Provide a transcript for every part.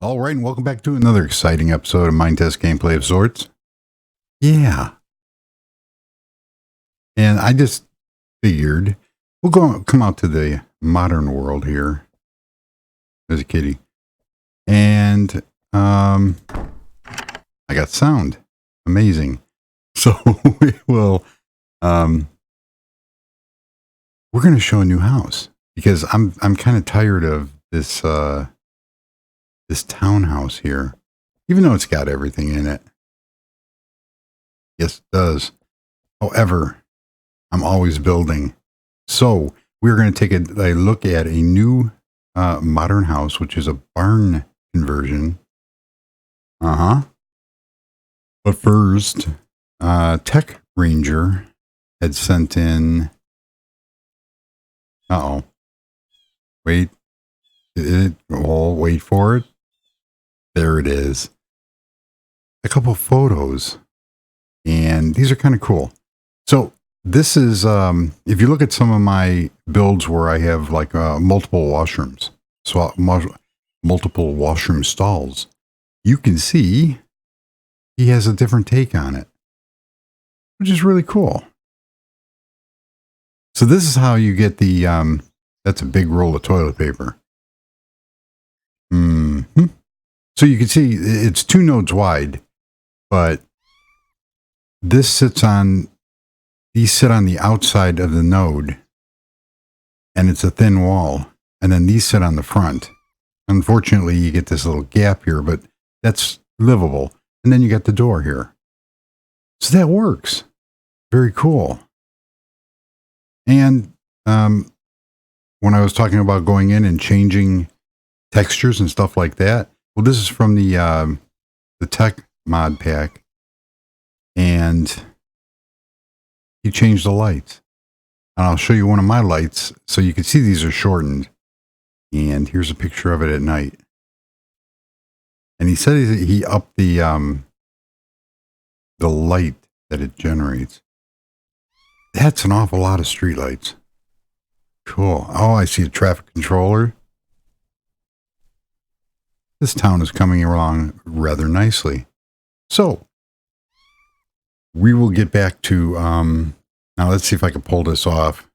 All right, and welcome back to another exciting episode of Minetest gameplay of sorts. Yeah. And I just figured we'll come out to the modern world here. There's a kitty. And I got sound. Amazing. So we're going to show a new house because I'm kind of tired of this this townhouse here, even though it's got everything in it. Yes, it does. However, I'm always building. So we're going to take a look at a new modern house, which is a barn conversion. But first, Tech Ranger had sent in. Wait. Wait for it. There it is. A couple photos. And these are kind of cool. So this is, if you look at some of my builds where I have like multiple washrooms, so multiple washroom stalls, you can see he has a different take on it, which is really cool. So this is how you get the, that's a big roll of toilet paper. So you can see it's 2 nodes wide, but these sit on the outside of the node, and it's a thin wall, and then these sit on the front. Unfortunately, you get this little gap here, but that's livable. And then you got the door here. So that works. Very cool. And when I was talking about going in and changing textures and stuff like that, well, this is from the tech mod pack, and he changed the lights. And I'll show you one of my lights so you can see these are shortened. And here's a picture of it at night. And he said he upped the light that it generates. That's an awful lot of street lights. Cool. Oh, I see a traffic controller. This town is coming along rather nicely. So, we will get back to, now let's see if I can pull this off.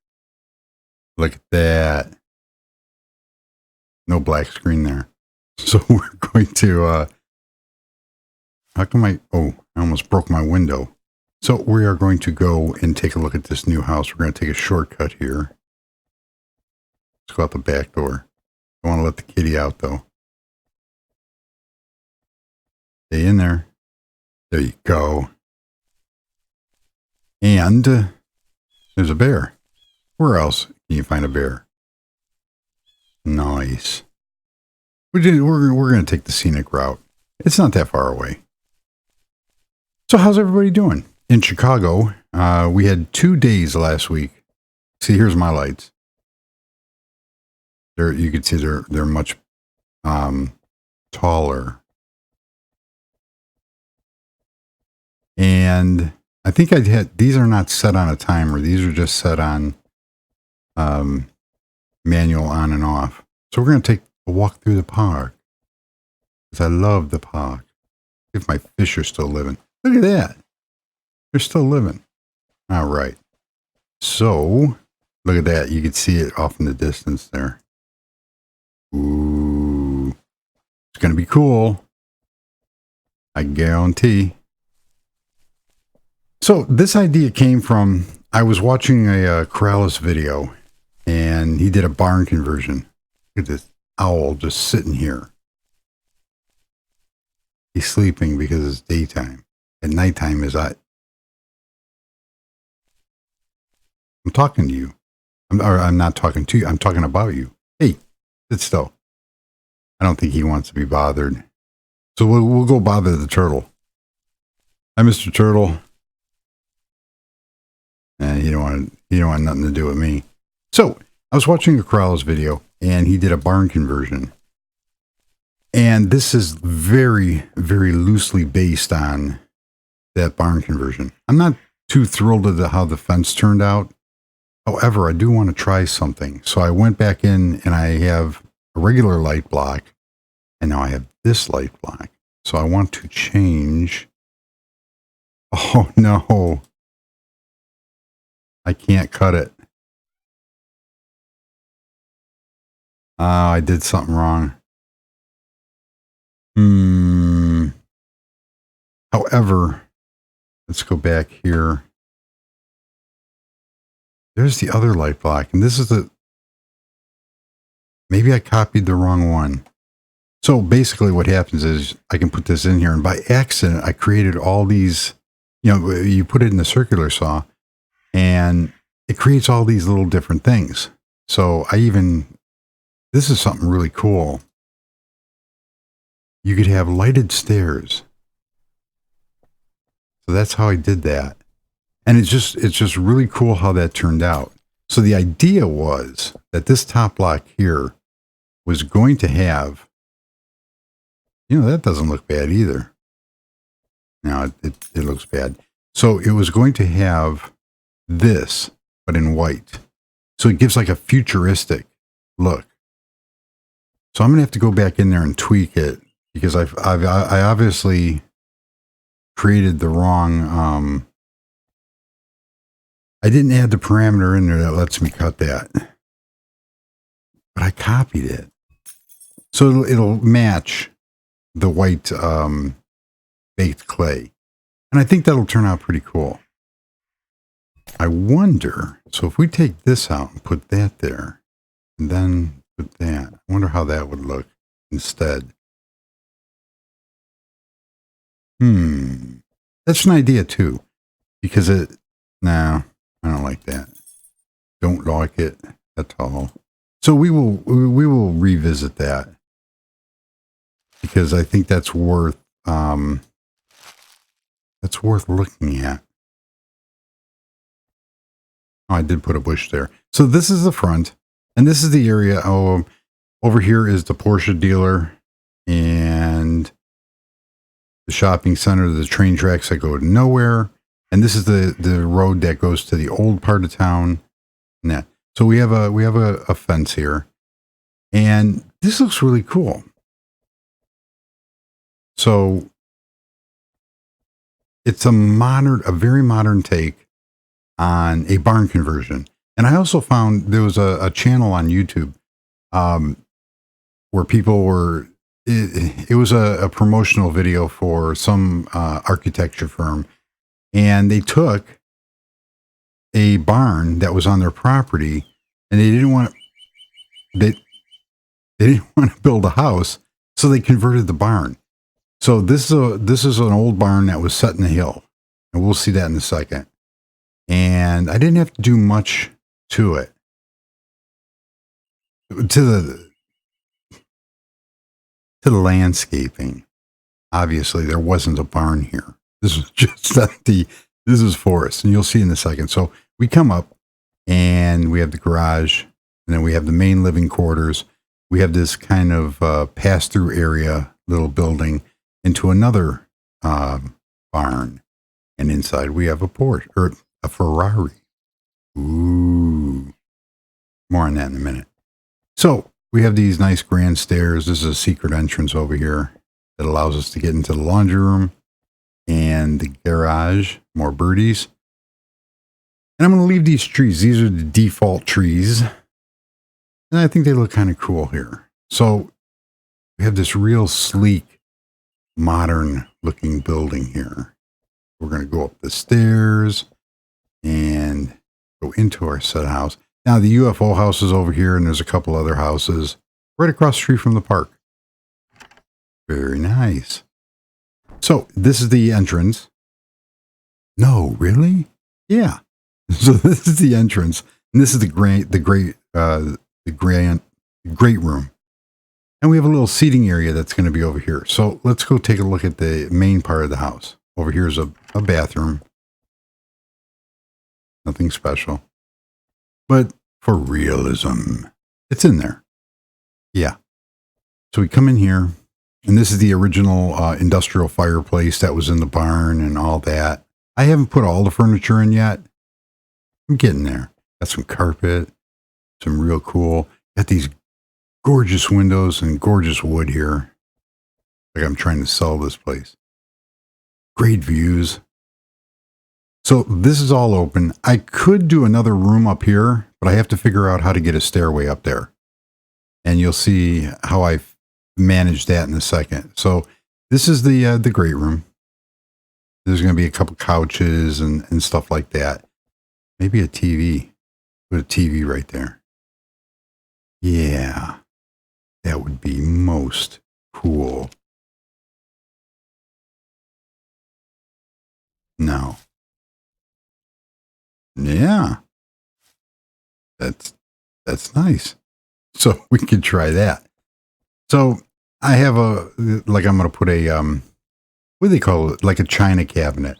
Look at that. No black screen there. So we're going to, how come I almost broke my window. So we are going to go and take a look at this new house. We're going to take a shortcut here. Let's go out the back door. Don't want to let the kitty out though. Stay in there. There you go. And there's a bear. Where else can you find a bear? Nice. We're going to take the scenic route. It's not that far away. So how's everybody doing? In Chicago, we had 2 days last week. See, here's my lights. You can see they're much taller. And I think these are not set on a timer. These are just set on manual on and off. So we're going to take a walk through the park. Because I love the park. If my fish are still living. Look at that. They're still living. All right. So, look at that. You can see it off in the distance there. Ooh. It's going to be cool. I guarantee. So this idea came from, I was watching a Corrales video, and he did a barn conversion. Look at this owl just sitting here. He's sleeping because it's daytime. At nighttime I'm talking to you. I'm not talking to you. I'm talking about you. Hey, sit still. I don't think he wants to be bothered. So we'll go bother the turtle. Hi, Mr. Turtle. And you don't want nothing to do with me. So I was watching a Corrales video, and he did a barn conversion. And this is very, very loosely based on that barn conversion. I'm not too thrilled at how the fence turned out. However, I do want to try something. So I went back in, and I have a regular light block, And now I have this light block. So I want to change. Oh no. I can't cut it. Oh, I did something wrong. However, let's go back here. There's the other light block. And this is the... Maybe I copied the wrong one. So basically what happens is I can put this in here. And by accident, I created all these... you put it in the circular saw. And it creates all these little different things. So this is something really cool. You could have lighted stairs. So that's how I did that. And it's just really cool how that turned out. So the idea was that this top block here was going to have, that doesn't look bad either. No, it looks bad. So it was going to have this, but in white. So it gives like a futuristic look. So I'm going to have to go back in there and tweak it because I obviously created the wrong, I didn't add the parameter in there that lets me cut that, but I copied it. So it'll match the white baked clay. And I think that'll turn out pretty cool. I wonder, so if we take this out and put that there, and then put that, I wonder how that would look instead. That's an idea too, because no, I don't like that. Don't like it at all. So we will revisit that because I think that's worth looking at. Oh, I did put a bush there. So this is the front, and this is the area. Oh, over here is the Porsche dealer and the shopping center, the train tracks that go to nowhere. And this is the road that goes to the old part of town. And that. So we have a fence here, and this looks really cool. So it's a very modern take on a barn conversion. And I also found there was a channel on YouTube where people were, it was a promotional video for some architecture firm. And they took a barn that was on their property and they didn't want to build a house. So they converted the barn. So this is an old barn that was set in a hill. And we'll see that in a second. And I didn't have to do much to it. To the landscaping. Obviously, there wasn't a barn here. This was just this is forest, and you'll see in a second. So we come up, and we have the garage, and then we have the main living quarters. We have this kind of pass-through area, little building, into another barn. And inside we have a Porsche, or a Ferrari. Ooh. More on that in a minute. So we have these nice grand stairs. This is a secret entrance over here that allows us to get into the laundry room and the garage. More birdies. And I'm going to leave these trees. These are the default trees. And I think they look kind of cool here. So we have this real sleek, modern looking building here. We're going to go up the stairs and go into our set house. Now the UFO house is over here, and there's a couple other houses right across the street from the park. Very nice. So this is the entrance. No, really? Yeah. So this is the entrance, and this is the great room. And we have a little seating area that's going to be over here. So let's go take a look at the main part of the house. Over here is a bathroom. Nothing special. But for realism, it's in there. Yeah. So we come in here, and this is the original industrial fireplace that was in the barn and all that. I haven't put all the furniture in yet. I'm getting there. Got some carpet, some real cool. Got these gorgeous windows and gorgeous wood here. Like I'm trying to sell this place. Great views. So this is all open. I could do another room up here, but I have to figure out how to get a stairway up there. And you'll see how I manage that in a second. So this is the great room. There's going to be a couple couches and stuff like that. Maybe a TV. Put a TV right there. Yeah, that would be most cool. No. Yeah. That's nice. So we could try that. So I have I'm going to put a, what do they call it? Like a china cabinet.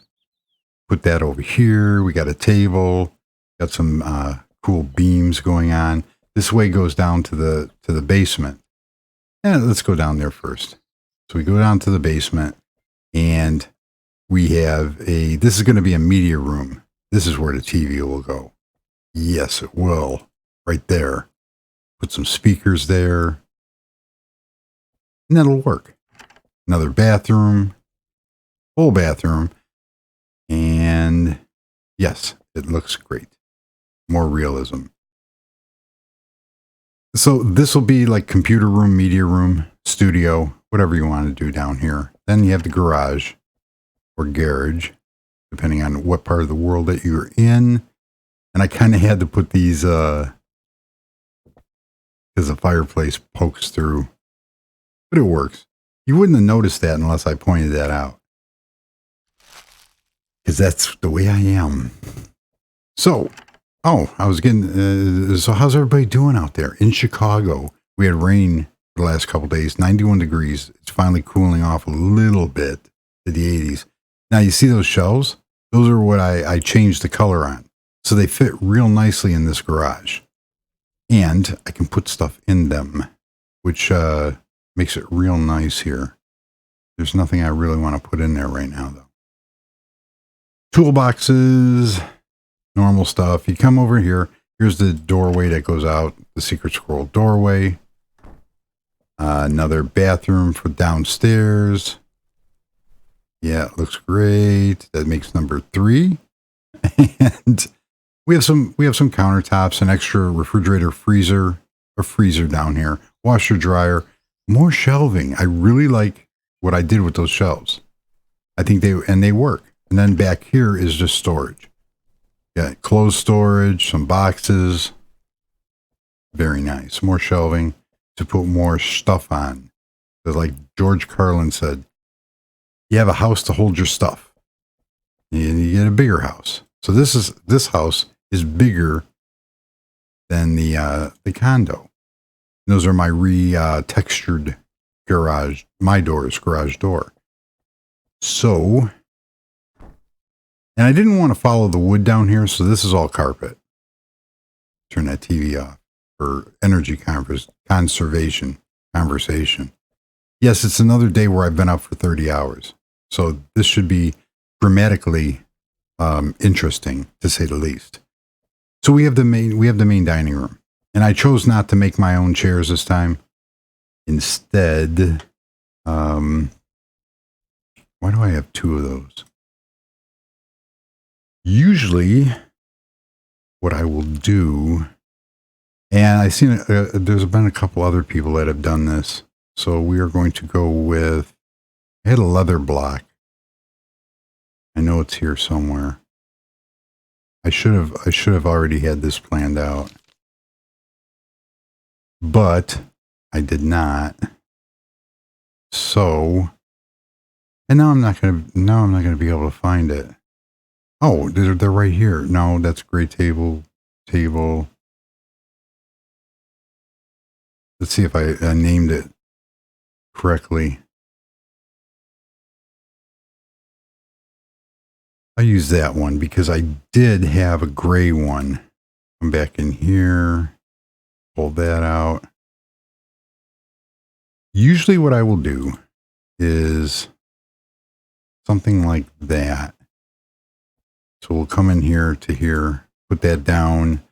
Put that over here. We got a table, got some, cool beams going on. This way goes down to the basement. And let's go down there first. So we go down to the basement and we have this is going to be a media room. This is where the TV will go. Yes, it will. Right there. Put some speakers there. And that'll work. Another bathroom. Full bathroom. And yes, it looks great. More realism. So this will be like computer room, media room, studio, whatever you want to do down here. Then you have the garage or garage, depending on what part of the world that you're in. And I kind of had to put these because the fireplace pokes through, but it works. You wouldn't have noticed that unless I pointed that out, because that's the way I am. So, I was getting, so how's everybody doing out there? In Chicago, we had rain for the last couple of days, 91 degrees. It's finally cooling off a little bit to the 80s. Now, you see those shelves? Those are what I changed the color on. So they fit real nicely in this garage. And I can put stuff in them, which makes it real nice here. There's nothing I really want to put in there right now, though. Toolboxes, normal stuff. You come over here. Here's the doorway that goes out, the secret scroll doorway. Another bathroom for downstairs. Yeah, it looks great. That makes number 3. And we have some countertops, an extra refrigerator, freezer, a freezer down here, washer, dryer, more shelving. I really like what I did with those shelves. I think they work. And then back here is just storage. Yeah, clothes storage, some boxes. Very nice. More shelving to put more stuff on. But like George Carlin said, you have a house to hold your stuff. And you get a bigger house. So this house is bigger than the condo. And those are my textured garage, my doors, garage door. So, and I didn't want to follow the wood down here, so this is all carpet. Turn that TV off for energy conversation. Yes, it's another day where I've been up for 30 hours. So this should be dramatically interesting, to say the least. So we have the main dining room. And I chose not to make my own chairs this time. Instead, why do I have 2 of those? Usually, what I will do, and I've seen there's been a couple other people that have done this. So we are going to go with, I had a leather block. I know it's here somewhere. I should have already had this planned out. But I did not. So, and now I'm not gonna be able to find it. Oh, they're right here. No, that's gray table. Let's see if I named it correctly. I use that one because I did have a gray one. Come back in here, pull that out. Usually what I will do is something like that. So we'll come in here to here, put that down,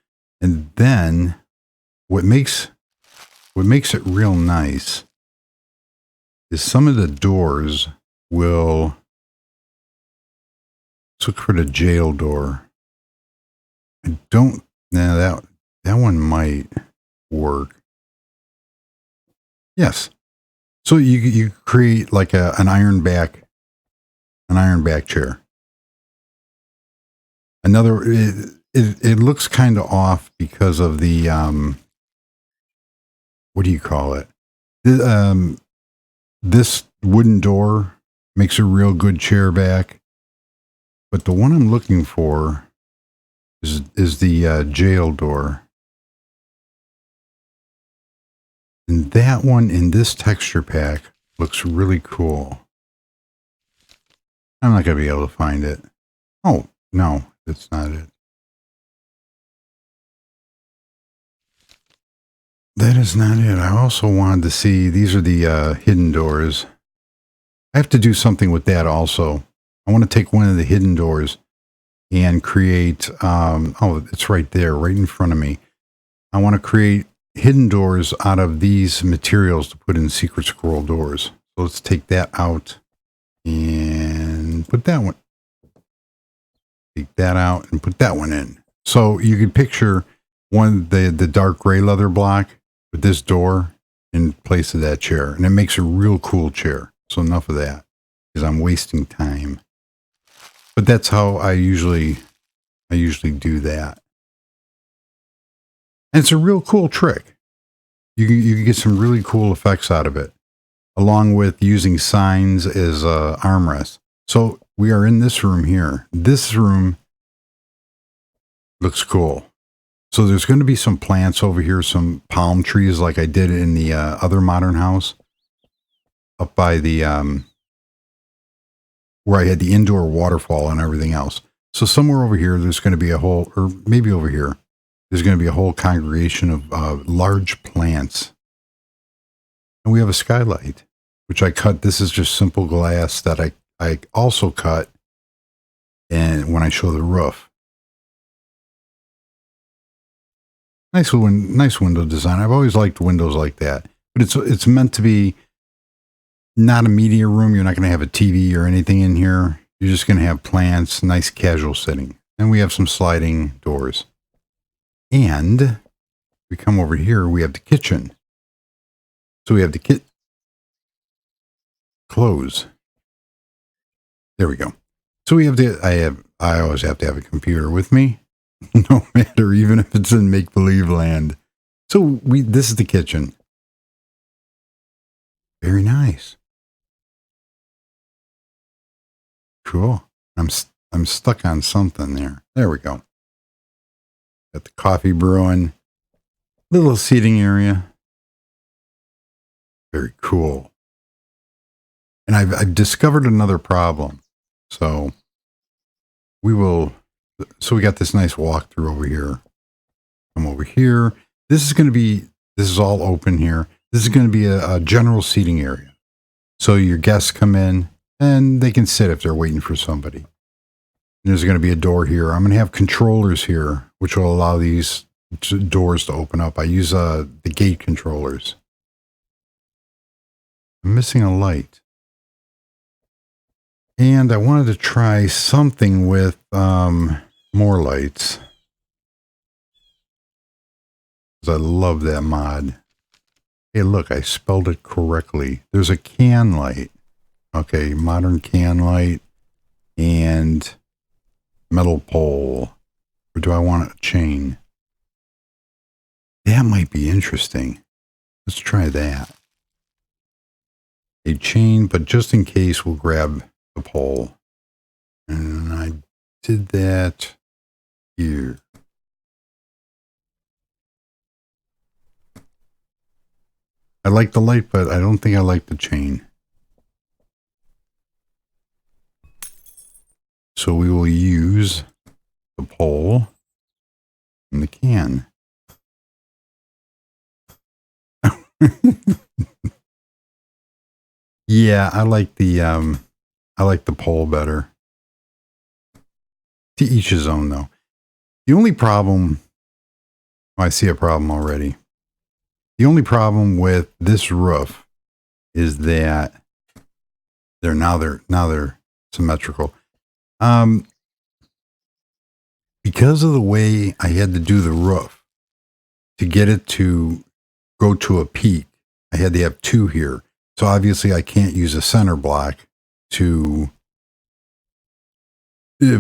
and then what makes it real nice is some of the doors will, let's look for the jail door. I don't, nah, that one might work. Yes. So you create like an iron back chair. Another, it looks kind of off because of the, what do you call it? This wooden door makes a real good chair back. But the one I'm looking for is the jail door. And that one in this texture pack looks really cool. I'm not going to be able to find it. Oh, no, that's not it. That is not it. I also wanted to see, these are the hidden doors. I have to do something with that also. I want to take one of the hidden doors and create, oh, it's right there, right in front of me. I want to create hidden doors out of these materials to put in secret scroll doors. So let's take that out and put that one. Take that out and put that one in. So you can picture the dark gray leather block with this door in place of that chair. And it makes a real cool chair. So enough of that, because I'm wasting time. But that's how I usually do that. And it's a real cool trick. You can get some really cool effects out of it, along with using signs as armrests. So we are in this room here. This room looks cool. So there's going to be some plants over here, some palm trees like I did in the other modern house up by the, where I had the indoor waterfall and everything else. So somewhere over here, there's going to be a whole, or maybe over here, there's going to be a whole congregation of large plants. And we have a skylight, which I cut. This is just simple glass that I also cut and when I show the roof. Nice window design. I've always liked windows like that. But it's meant to be not a media room. You're not going to have a TV or anything in here. You're just going to have plants, nice casual sitting. And we have some sliding doors. And we come over here, we have the kitchen. So we have the close. There we go. So we have I always have to have a computer with me, no matter, even if it's in make-believe land. So this is the kitchen. Very nice. Cool. I'm stuck on something there. There we go. Got the coffee brewing. Little seating area. Very cool. And I've discovered another problem. So we got this nice walkthrough over here. Come over here. This is all open here. This is going to be a general seating area. So your guests come in and they can sit if they're waiting for somebody. And there's going to be a door here. I'm going to have controllers here, which will allow these doors to open up. I use the gate controllers. I'm missing a light. And I wanted to try something with more lights. Because I love that mod. Hey, look, I spelled it correctly. There's a can light. Okay, modern can light and metal pole. Or do I want a chain? That might be interesting. Let's try that. A chain, but just in case, we'll grab the pole. And I did that here. I like the light, but I don't think I like the chain. So we will use the pole and the can. Yeah, I like the pole better. To each his own, though. The only problem, I see a problem already. The only problem with this roof is that Now they're symmetrical. Because of the way I had to do the roof to get it to go to a peak, I had to have two here. So obviously I can't use a center block to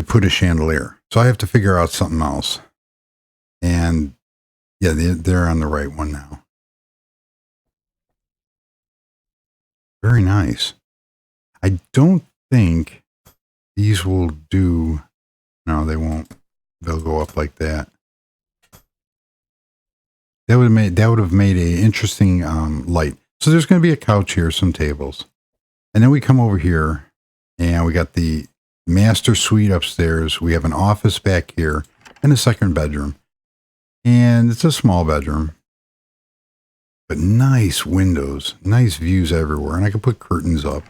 put a chandelier. So I have to figure out something else. And yeah, they're on the right one now. Very nice. I don't think these will do. No, they won't. They'll go up like that. That would have made an interesting light. So there's going to be a couch here, some tables, and then we come over here, and we got the master suite upstairs. We have an office back here and a second bedroom, and it's a small bedroom, but nice windows, nice views everywhere, and I can put curtains up.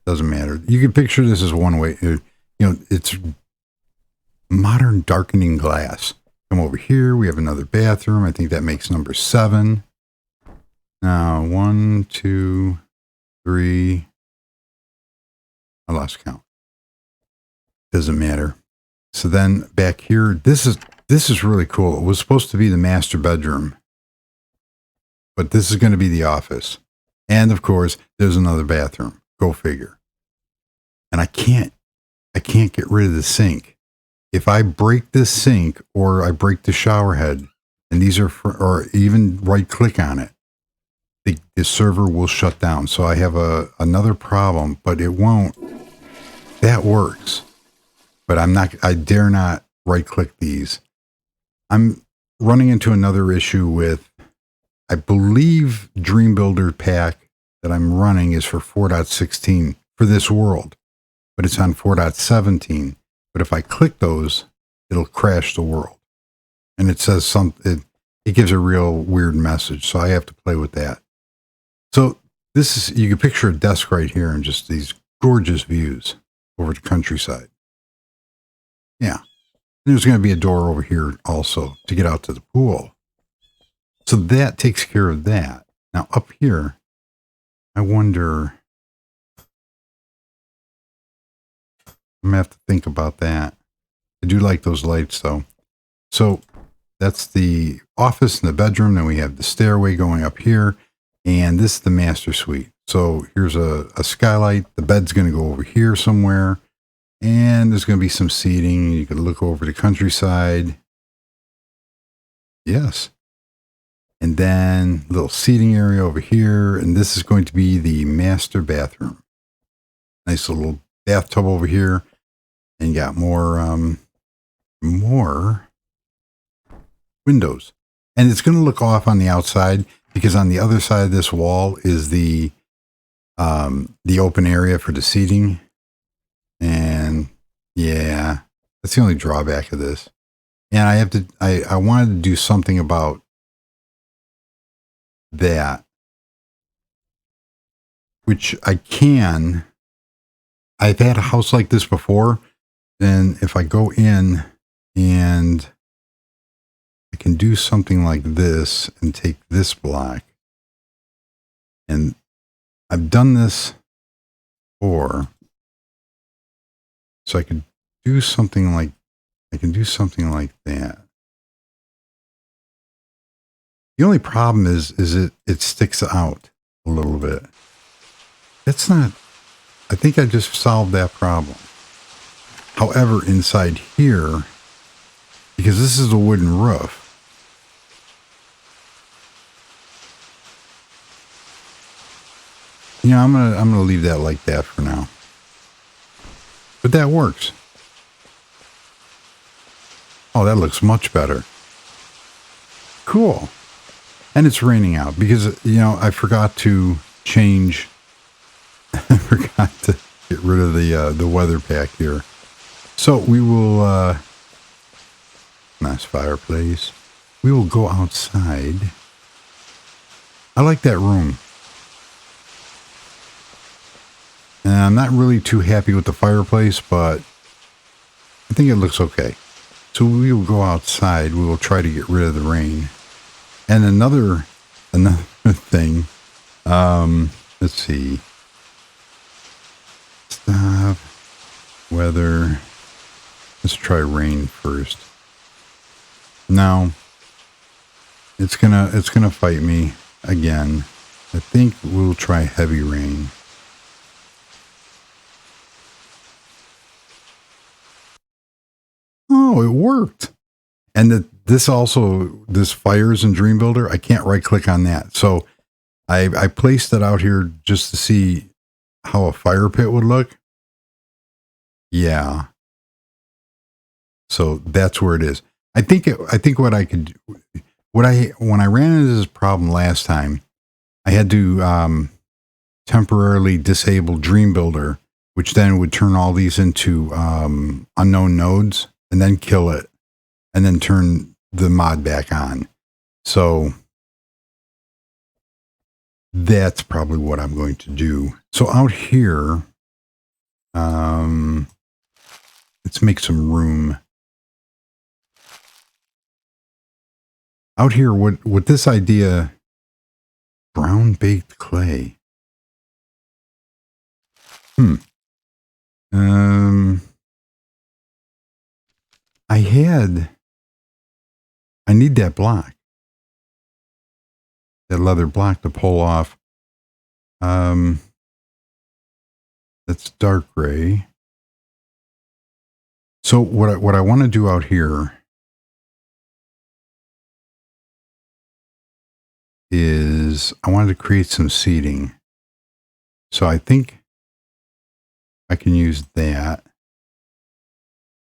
Doesn't matter. You can picture this as one way. It's modern darkening glass. Come over here. We have another bathroom. I think that makes number 7. Now, 1, 2, 3. I lost count. Doesn't matter. So then back here, this is really cool. It was supposed to be the master bedroom, but this is going to be the office. And of course, there's another bathroom. Go figure. And I can't get rid of the sink. If I break this sink or I break the shower head, and these are or even right click on it, the server will shut down. So I have another problem, but it won't. That works. But I dare not right click these. I'm running into another issue with, I believe Dream Builder pack that I'm running is for 4.16 for this world, but it's on 4.17. But if I click those, it'll crash the world. And it says something, it gives a real weird message. So I have to play with that. So this is, you can picture a desk right here and just these gorgeous views over the countryside. Yeah. And there's going to be a door over here also to get out to the pool. So that takes care of that. Now up here, I wonder, I'm going to have to think about that. I do like those lights though. So that's the office and the bedroom. Then we have the stairway going up here. And this is the master suite. So here's a skylight. The bed's going to go over here somewhere. And there's going to be some seating. You can look over the countryside. Yes. And then a little seating area over here. And this is going to be the master bathroom. Nice little bathtub over here. And you got more windows. And it's going to look off on the outside because on the other side of this wall is the open area for the seating. And yeah, that's the only drawback of this. And I wanted to do something about that, which I can. I've had a house like this before. Then if I go in and I can do something like this and take this block, and I've done this before, so I can do something like that. The only problem is it sticks out a little bit. It's not, I think I just solved that problem. However, inside here, because this is a wooden roof, you know, I'm gonna leave that like that for now. But that works. Oh, that looks much better. Cool. And it's raining out because, you know, I forgot to change. I forgot to get rid of the weather pack here. So we will, nice fireplace. We will go outside. I like that room. And I'm not really too happy with the fireplace, but I think it looks okay. So we will go outside. We will try to get rid of the rain. And another thing, let's see. Weather. Let's try rain first. No. It's gonna fight me again. I think we'll try heavy rain. Oh, it worked. And this fires in Dream Builder, I can't right click on that. So I placed it out here just to see how a fire pit would look. Yeah. So that's where it is. I think what I could, when I ran into this problem last time, I had to temporarily disable Dream Builder, which then would turn all these into unknown nodes, and then kill it, and then turn the mod back on. So that's probably what I'm going to do. So out here, let's make some room. Out here, what this idea, brown baked clay. I need that block. That leather block to pull off. That's dark gray. So what I want to do out here is I wanted to create some seating. So I think I can use that.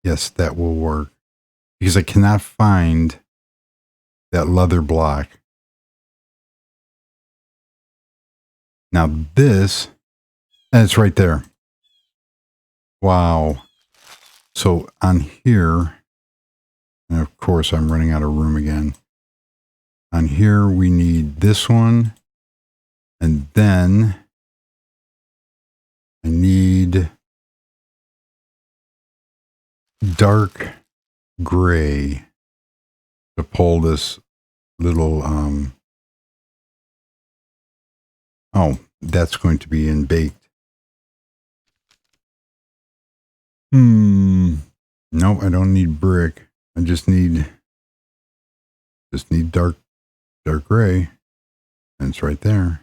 Yes, that will work. Because I cannot find that leather block. Now this, and it's right there. Wow. So on here, and of course I'm running out of room again. On here we need this one, and then I need dark gray to pull this little, oh, that's going to be in baked. Nope, I don't need brick. I just need dark gray. And it's right there.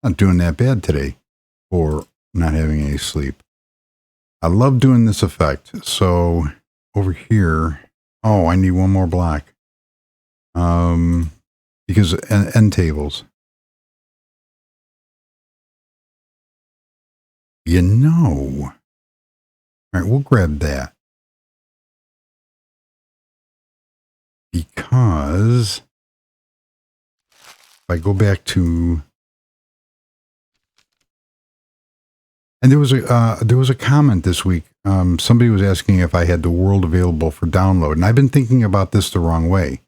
Not doing that bad today for not having any sleep. I love doing this effect. So over here, oh, I need one more block. Because end tables. You know. All right, we'll grab that. Because if I go back to, and there was a comment this week. Somebody was asking if I had the world available for download, and I've been thinking about this the wrong way.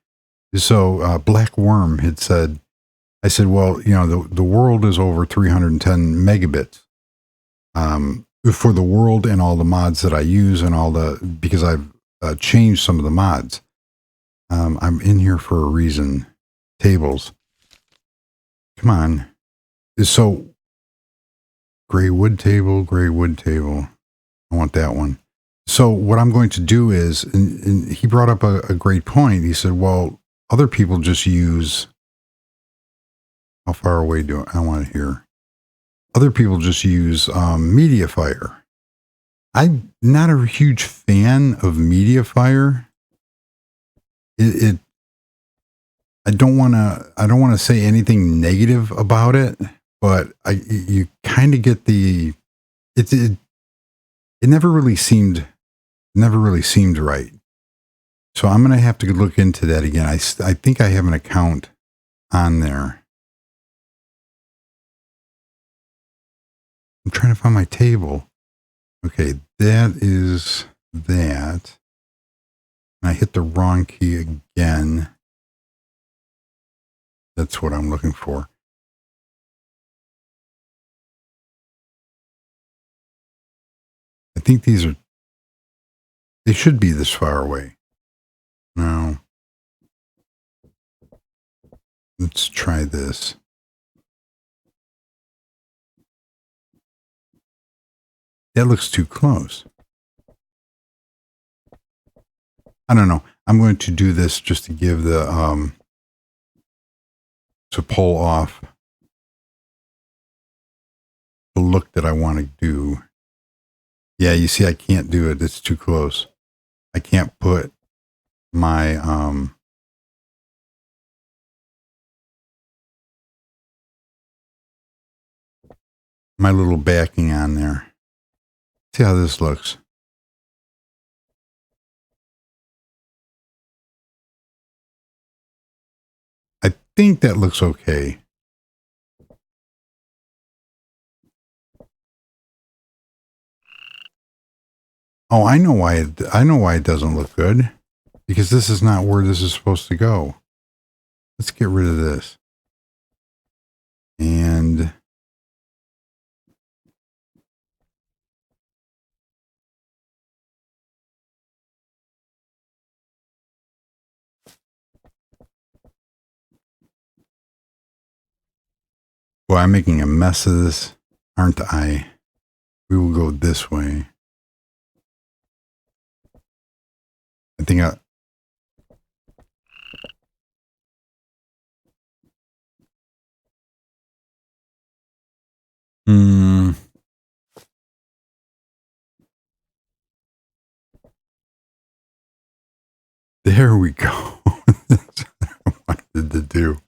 So Black Worm had said, I said, well, you know, the world is over 310 megabits for the world and all the mods that I use and because I've changed some of the mods. I'm in here for a reason. Tables. Come on. So gray wood table. I want that one. So what I'm going to do is, and he brought up a great point. He said, well, other people just use, how far away do I want it here? Other people just use MediaFire. I'm not a huge fan of MediaFire. I don't want to say anything negative about it, but you kind of get it never really seemed right. So I'm going to have to look into that again. I think I have an account on there. I'm trying to find my table. Okay, that is that. And I hit the wrong key again. That's what I'm looking for. I think they should be this far away. No. Let's try this. that looks too close. I don't know. I'm going to do this just to give the, to pull off the look that I want to do. Yeah, you see, I can't do it. It's too close. I can't put my, my little backing on there. See how this looks. I think that looks okay. Oh, I know why it doesn't look good. Because this is not where this is supposed to go. Let's get rid of this. And well, I'm making a mess of this, aren't I? We will go this way. I think there we go. That's what I wanted to do.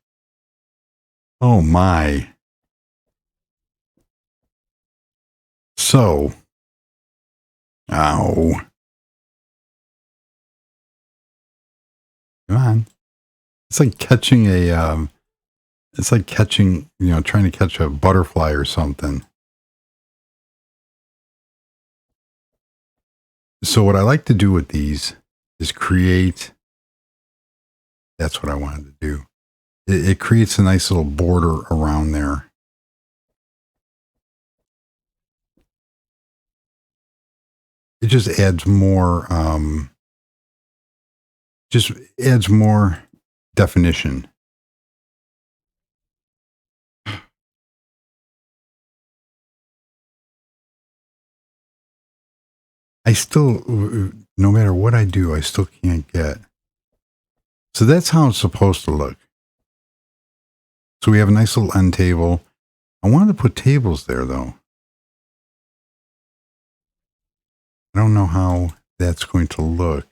Oh my. So, ow. Come on. It's like catching a, it's like catching, trying to catch a butterfly or something. So what I like to do with these is create, that's what I wanted to do. It creates a nice little border around there. It just adds more, definition. I still, no matter what I do, I still can't get. So that's how it's supposed to look. So we have a nice little end table. I wanted to put tables there though. I don't know how that's going to look.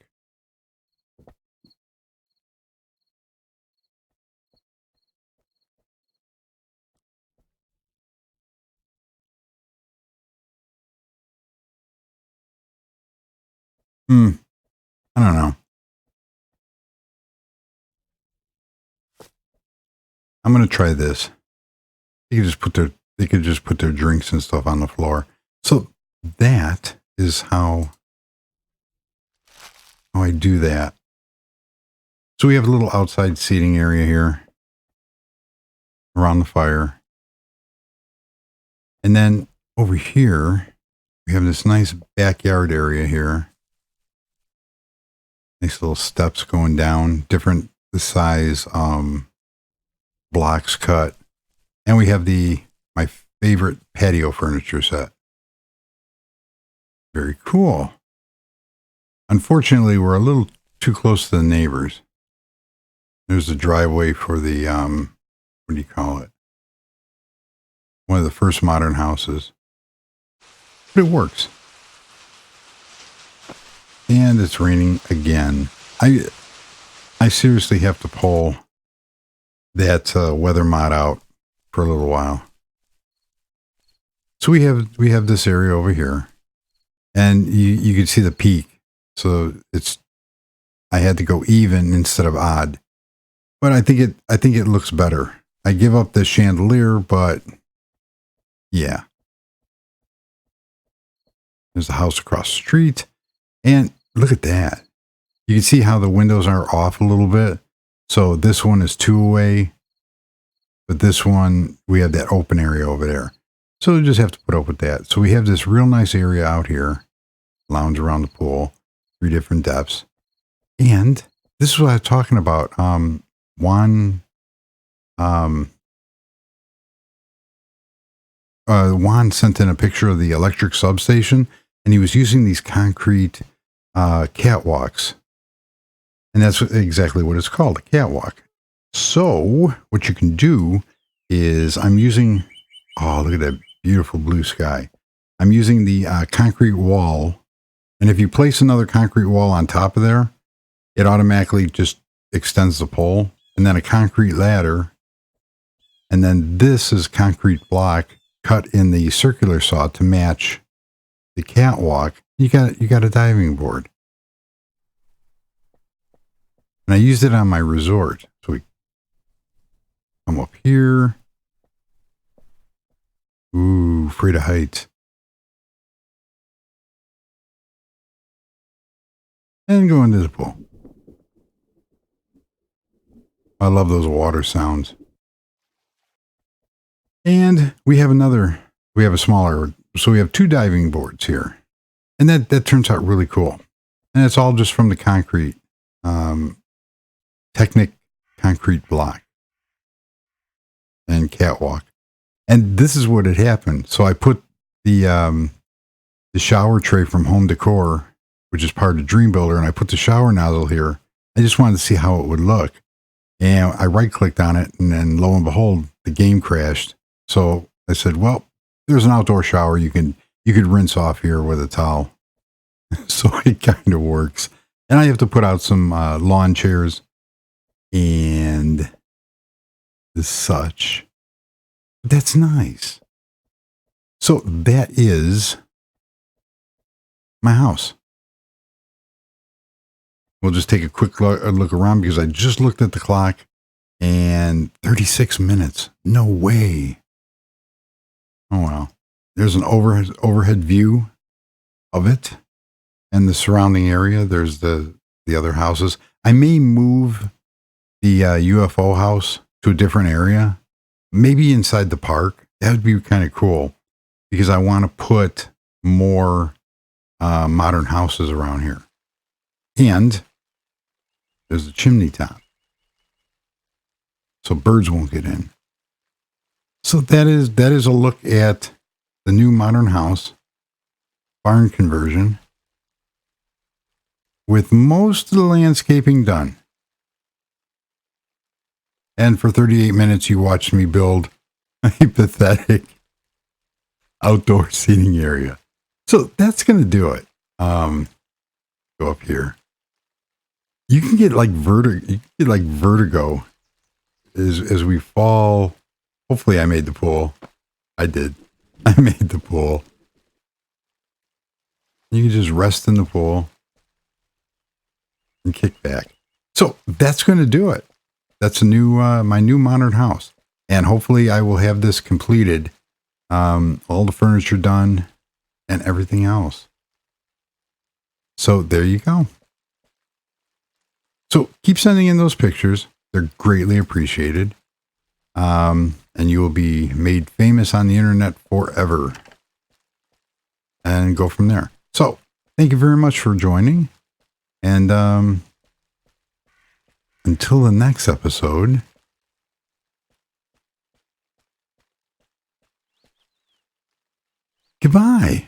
I don't know. I'm going to try this. They could just put their drinks and stuff on the floor. So that is how I do that. So we have a little outside seating area here around the fire. And then over here, we have this nice backyard area here. Nice little steps going down, different size blocks cut. And we have my favorite patio furniture set. Very cool. Unfortunately, we're a little too close to the neighbors. There's the driveway for the, what do you call it? One of the first modern houses. But it works. And it's raining again. I seriously have to pull that weather mod out for a little while. So we have this area over here. And you can see the peak. So I had to go even instead of odd. But I think it looks better. I give up the chandelier, but yeah. There's the house across the street. And look at that. You can see how the windows are off a little bit. So this one is 2 away. But this one, we have that open area over there. So we just have to put up with that. So we have this real nice area out here. Lounge around the pool. 3 different depths. And this is what I was talking about. Juan sent in a picture of the electric substation, and he was using these concrete catwalks. And that's exactly what it's called, a catwalk. So what you can do is I'm using, oh, look at that beautiful blue sky. I'm using the concrete wall. And if you place another concrete wall on top of there, it automatically just extends the pole. And then a concrete ladder. And then this is concrete block cut in the circular saw to match the catwalk. You got a diving board. And I used it on my resort. So we come up here. Ooh, afraid of heights. And go into the pool. I love those water sounds. And we have a smaller, so we have 2 diving boards here. And that turns out really cool. And it's all just from the concrete, Technic concrete block and catwalk. And this is what had happened. So I put the shower tray from Home Decor, which is part of Dream Builder, and I put the shower nozzle here. I just wanted to see how it would look. And I right-clicked on it, and then lo and behold, the game crashed. So I said, well, there's an outdoor shower. You could rinse off here with a towel. So it kind of works. And I have to put out some lawn chairs and such. That's nice. So that is my house. We'll just take a quick look around because I just looked at the clock and 36 minutes. No way. Oh, well. There's an overhead view of it and the surrounding area. There's the other houses. I may move the UFO house to a different area, maybe inside the park. That would be kind of cool because I want to put more modern houses around here. And there's a chimney top, so birds won't get in. So that is a look at the new modern house, barn conversion, with most of the landscaping done. And for 38 minutes, you watched me build a pathetic outdoor seating area. So that's going to do it. Go up here. You can get like vertigo as we fall. Hopefully I made the pool. I did. I made the pool. You can just rest in the pool and kick back. So that's going to do it. That's my new modern house. And hopefully I will have this completed. All the furniture done and everything else. So there you go. So keep sending in those pictures. They're greatly appreciated. And you will be made famous on the internet forever. And go from there. So thank you very much for joining. And until the next episode, goodbye.